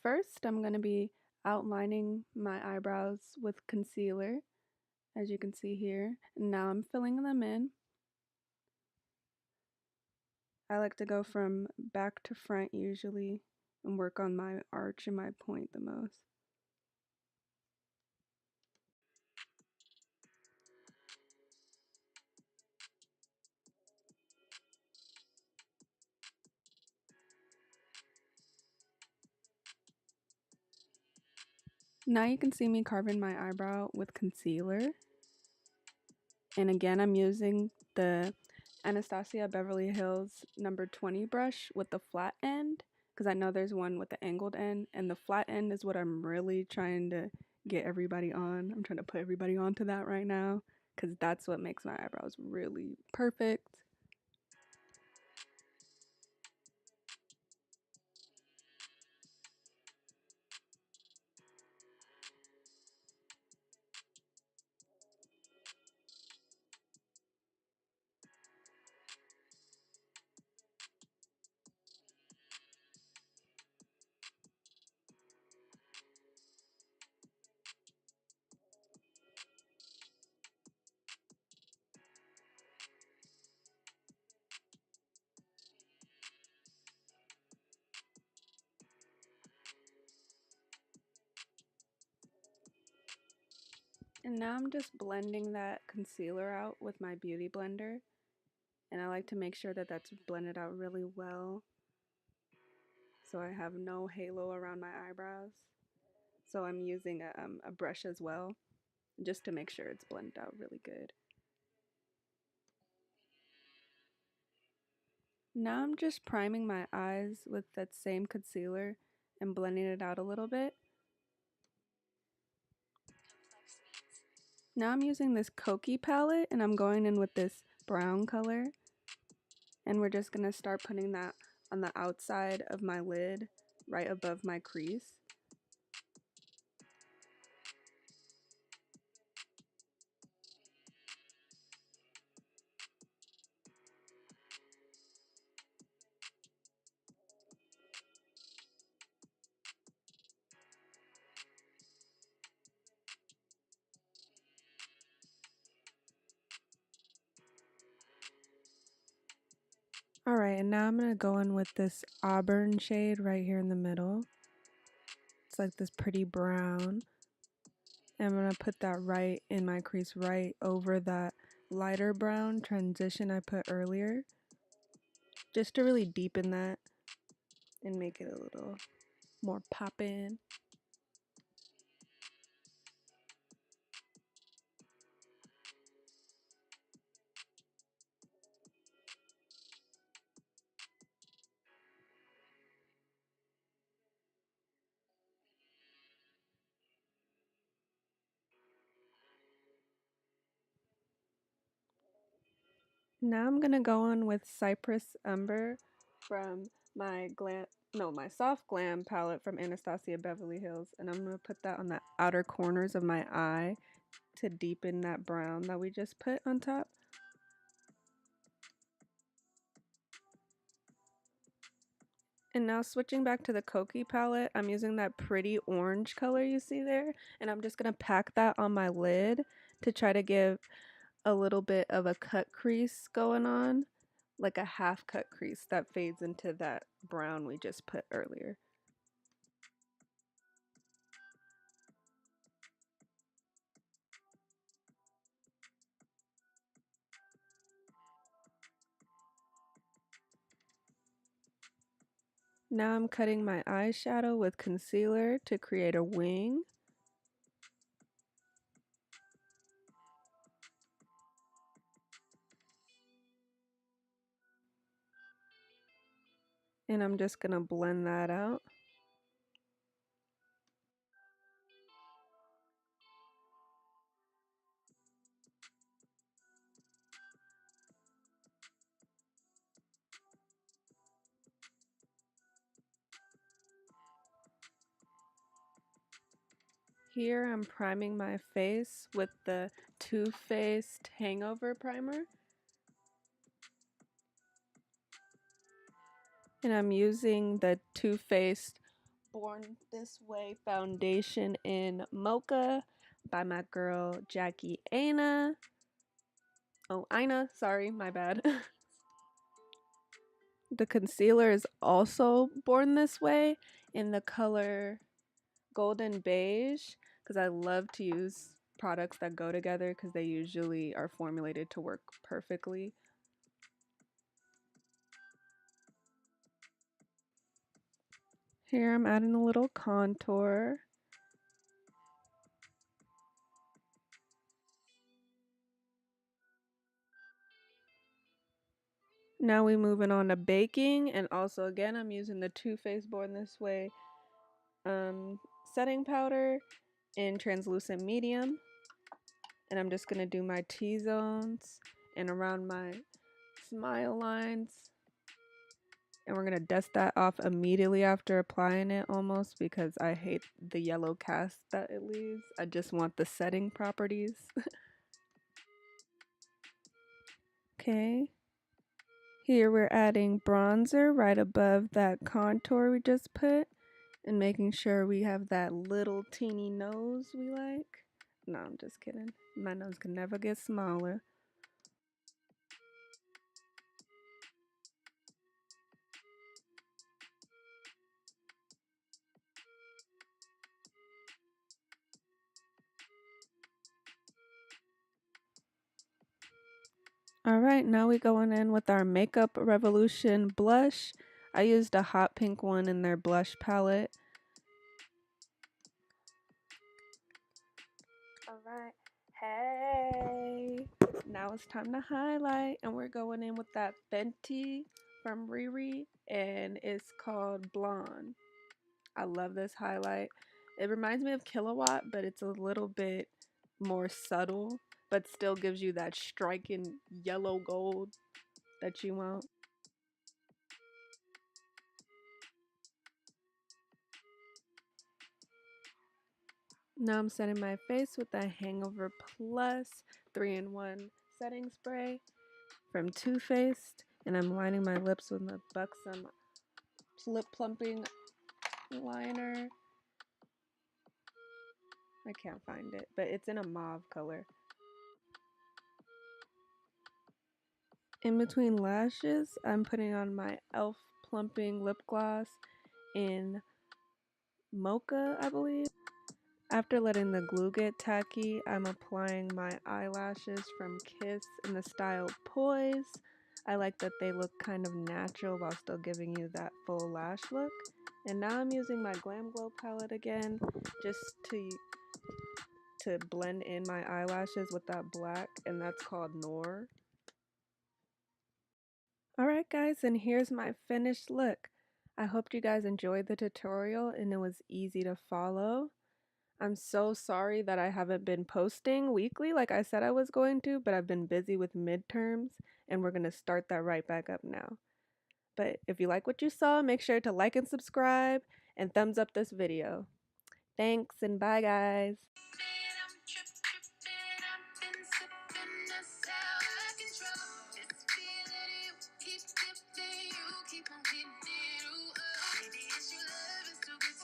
first I'm going to be outlining my eyebrows with concealer, as you can see here. And now I'm filling them in. I like to go from back to front usually and work on my arch and my point the most. Now you can see me carving my eyebrow with concealer. And again, I'm using the Anastasia Beverly Hills number 20 brush with the flat end, because I know there's one with the angled end, and the flat end is what I'm really trying to get everybody on. I'm trying to put everybody onto that right now, because that's what makes my eyebrows really perfect. And now I'm just blending that concealer out with my beauty blender. And I like to make sure that that's blended out really well, so I have no halo around my eyebrows. So I'm using a brush as well, just to make sure it's blended out really good. Now I'm just priming my eyes with that same concealer and blending it out a little bit. Now I'm using this Kokie palette and I'm going in with this brown color. And we're just going to start putting that on the outside of my lid, right above my crease. Alright, and now I'm going to go in with this auburn shade right here in the middle. It's like this pretty brown. And I'm going to put that right in my crease, right over that lighter brown transition I put earlier, just to really deepen that and make it a little more poppin'. Now I'm gonna go on with Cypress Umber from my my Soft Glam palette from Anastasia Beverly Hills, and I'm gonna put that on the outer corners of my eye to deepen that brown that we just put on top. And now switching back to the Kokie palette, I'm using that pretty orange color you see there, and I'm just gonna pack that on my lid to try to give a little bit of a cut crease going on, like a half cut crease that fades into that brown we just put earlier. Now I'm cutting my eyeshadow with concealer to create a wing. And I'm just gonna blend that out. Here I'm priming my face with the Too Faced Hangover Primer. And I'm using the Too Faced Born This Way foundation in Mocha by my girl Jackie Aina. Oh, Ina, sorry, my bad. The concealer is also Born This Way in the color Golden Beige because I love to use products that go together because they usually are formulated to work perfectly. Here I'm adding a little contour. Now we moving on to baking, and also again I'm using the Too Faced Born This Way setting powder in translucent medium, and I'm just gonna do my T-zones and around my smile lines, and we're gonna dust that off immediately after applying it almost because I hate the yellow cast that it leaves. I just want the setting properties. Okay. Here we're adding bronzer right above that contour we just put and making sure we have that little teeny nose we like. No, I'm just kidding. My nose can never get smaller. Alright, now we going in with our Makeup Revolution blush. I used a hot pink one in their blush palette. Alright, hey! Now it's time to highlight, and we're going in with that Fenty from Riri, and it's called Blonde. I love this highlight. It reminds me of Kilowatt, but it's a little bit more subtle, but still gives you that striking yellow gold that you want. Now I'm setting my face with the Hangover Plus 3-in-1 setting spray from Too Faced, and I'm lining my lips with the Buxom Lip-plumping liner. I can't find it, but it's in a mauve color. In between lashes, I'm putting on my e.l.f. plumping lip gloss in Mocha, I believe. After letting the glue get tacky, I'm applying my eyelashes from Kiss in the style Poise. I like that they look kind of natural while still giving you that full lash look. And now I'm using my Glam Glow palette again just to blend in my eyelashes with that black, and that's called Noir. Alright guys, and here's my finished look. I hope you guys enjoyed the tutorial and it was easy to follow. I'm so sorry that I haven't been posting weekly like I said I was going to, but I've been busy with midterms and we're going to start that right back up now. But if you like what you saw, make sure to like and subscribe and thumbs up this video. Thanks and bye guys.